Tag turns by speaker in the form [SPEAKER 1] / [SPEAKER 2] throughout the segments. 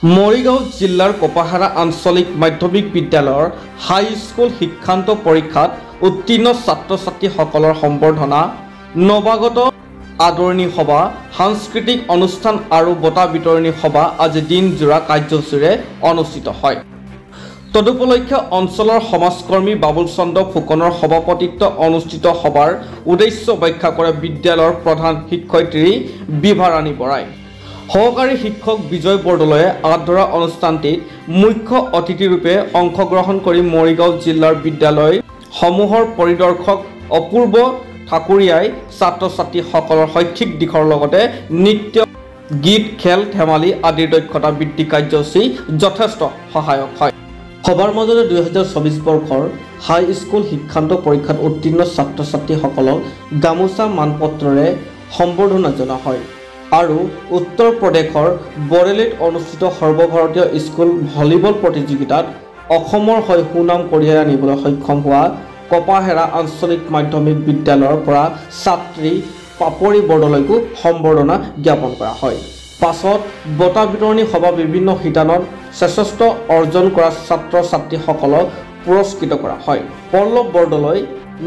[SPEAKER 1] মৰিগাঁও জিলাৰ কপাহাৰা আঞ্চলিক মাধ্যমিক বিদ্যালয়ৰ হাইস্কুল শিক্ষান্ত পৰীক্ষাত উত্তীৰ্ণ ছাত্ৰ-ছাত্ৰীসকলৰ সম্বৰ্ধনা, নৱাগত আদৰণি সভা, সাংস্কৃতিক অনুষ্ঠান আৰু বঁটা বিতৰণী সভা আজি দিনজোৰা কাৰ্যসূচীৰে অনুষ্ঠিত হয়। তদুপলক্ষে অঞ্চলৰ সমাজকৰ্মী বাবুল চন্দ্ৰ ফুকনৰ সভাপতিত্বত অনুষ্ঠিত সভাৰ উদ্দেশ্য ব্যাখ্যা কৰে বিদ্যালয়ৰ প্ৰধান শিক্ষয়িত্ৰী বিভাৰাণী বৰাই। সহকাৰী শিক্ষক বিজয় বৰদলৈয়ে আদৰা অনুষ্ঠানটিত মুখ্য অতিথিৰূপে অংশগ্ৰহণ কৰি মৰিগাঁও জিলাৰ বিদ্যালয়সমূহৰ পৰিদৰ্শক অপূৰ্ব ঠাকুৰীয়াই ছাত্ৰ-ছাত্ৰীসকলৰ শৈক্ষিক দিশৰ লগতে নৃত্য, গীত, খেল, ধেমালি আদিৰ দক্ষতা বৃদ্ধি কাৰ্যসূচী যথেষ্ট সহায়ক হয়। সভাৰ মাজতে 2024 বৰ্ষৰ হাইস্কুল শিক্ষান্ত পৰীক্ষাত উত্তীৰ্ণ ছাত্ৰ-ছাত্ৰীসকলক গামোচা মানপত্ৰৰে সম্বৰ্ধনা জনোৱা হয় আৰু উত্তৰ প্ৰদেশৰ বৰেলীত অনুষ্ঠিত সৰ্বভাৰতীয় স্কুল ভলীবল প্ৰতিযোগিতাত অসমৰ হৈ সুনাম কঢ়িয়াই আনিবলৈ সক্ষম হোৱা কপাহেৰা আঞ্চলিক মাধ্যমিক বিদ্যালয়ৰ পৰা ছাত্ৰী পাপৰি বৰদলৈকো সম্বৰ্ধনা জ্ঞাপন কৰা হয়। পাছত বঁটা বিতৰণী সভা বিভিন্ন শিতানত শ্ৰেষ্ঠত্ব অৰ্জন কৰা ছাত্ৰ-ছাত্ৰীসকলক পুৰস্কৃত কৰা হয়। পল্লৱ বৰদলৈ,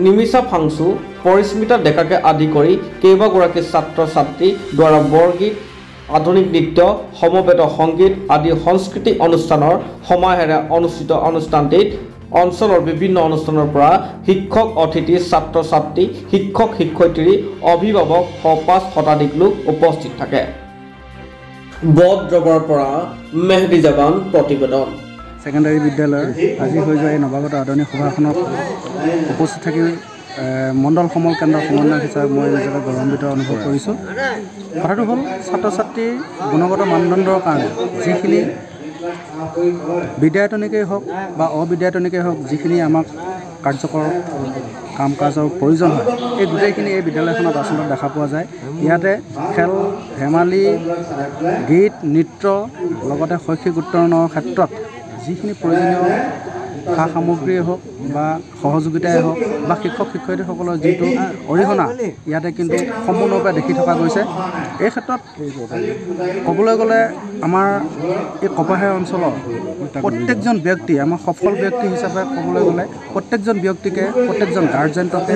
[SPEAKER 1] নিমিষা ফাংচু, পৰিস্মিতা ডেকাকে আদি কৰি কেইবাগৰাকী ছাত্ৰ-ছাত্ৰী দ্বাৰা বৰগীত, আধুনিক নৃত্য, সমবেত সংগীত আদি সাংস্কৃতিক অনুষ্ঠানৰ সমাহেৰে অনুষ্ঠিত অনুষ্ঠানটিত অঞ্চলৰ বিভিন্ন অনুষ্ঠানৰ পৰা শিক্ষক, অতিথি, ছাত্ৰ-ছাত্ৰী, শিক্ষক, শিক্ষয়িত্ৰী, অভিভাৱক সহ 5 শতাধিক লোক উপস্থিত থাকে। বৰদ্ৰবৰ পৰা মেহদি জাবান প্ৰতিবেদন।
[SPEAKER 2] ছেকেণ্ডাৰী বিদ্যালয়ৰ আজি হৈ যোৱা এই নৱাগত আদৰণি সভাখনত উপস্থিত থাকি মণ্ডল সমল কেন্দ্ৰৰ সমন্বয়ক হিচাপে মই নিজকে গৌৰৱান্বিত অনুভৱ কৰিছোঁ। কথাটো হ'ল ছাত্ৰ-ছাত্ৰীৰ গুণগত মানদণ্ডৰ কাৰণে যিখিনি বিদ্যায়তনিকেই হওক বা অবিদ্যায়তনিকেই হওক যিখিনি আমাক কাৰ্যকৰ কাম কাজৰ প্ৰয়োজন হয় এই গোটেইখিনি এই বিদ্যালয়খনত আচলতে দেখা পোৱা যায়। ইয়াতে খেল, ধেমালি, গীত, নৃত্য লগতে শৈক্ষিক উত্তৰণৰ ক্ষেত্ৰত যিখিনি প্ৰয়োজনীয় সা সামগ্ৰীয়ে হওক বা সহযোগিতাই হওক বা শিক্ষক শিক্ষয়িত্ৰীসকলৰ যিটো অৰিহণা ইয়াতে কিন্তু সম্পূৰ্ণৰূপে দেখি থকা গৈছে। এই ক্ষেত্ৰত ক'বলৈ গ'লে আমাৰ এই কপাহেৰা অঞ্চলৰ প্ৰত্যেকজন ব্যক্তি, আমাৰ সফল ব্যক্তি হিচাপে ক'বলৈ গ'লে প্ৰত্যেকজন ব্যক্তিকে, প্ৰত্যেকজন গাৰ্জেণ্টকে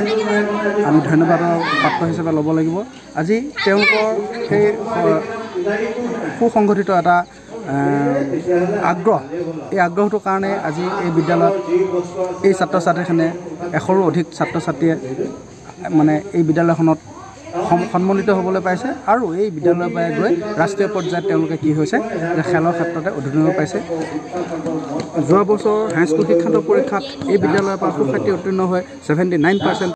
[SPEAKER 2] আমি ধন্যবাদৰ পাত্ৰ হিচাপে ল'ব লাগিব। আজি তেওঁলোকৰ সেই সুসংগঠিত এটা আগ্ৰহ, এই আগ্ৰহটোৰ কাৰণে আজি এই বিদ্যালয়ত এই ছাত্ৰ-ছাত্ৰীখিনিয়ে 100ৰো অধিক ছাত্ৰ-ছাত্ৰীয়ে মানে এই বিদ্যালয়খনত সন্মানিত হ'বলৈ পাইছে আৰু এই বিদ্যালয়ৰ পৰাই গৈ ৰাষ্ট্ৰীয় পৰ্যায়ত তেওঁলোকে কি হৈছে যে খেলৰ ক্ষেত্ৰতে অধিকাৰ পাইছে। যোৱা বছৰ হাইস্কুল শিক্ষান্ত পৰীক্ষাত এই বিদ্যালয়ৰ পৰা সুখ্যাতি উত্তীৰ্ণ হৈ 79%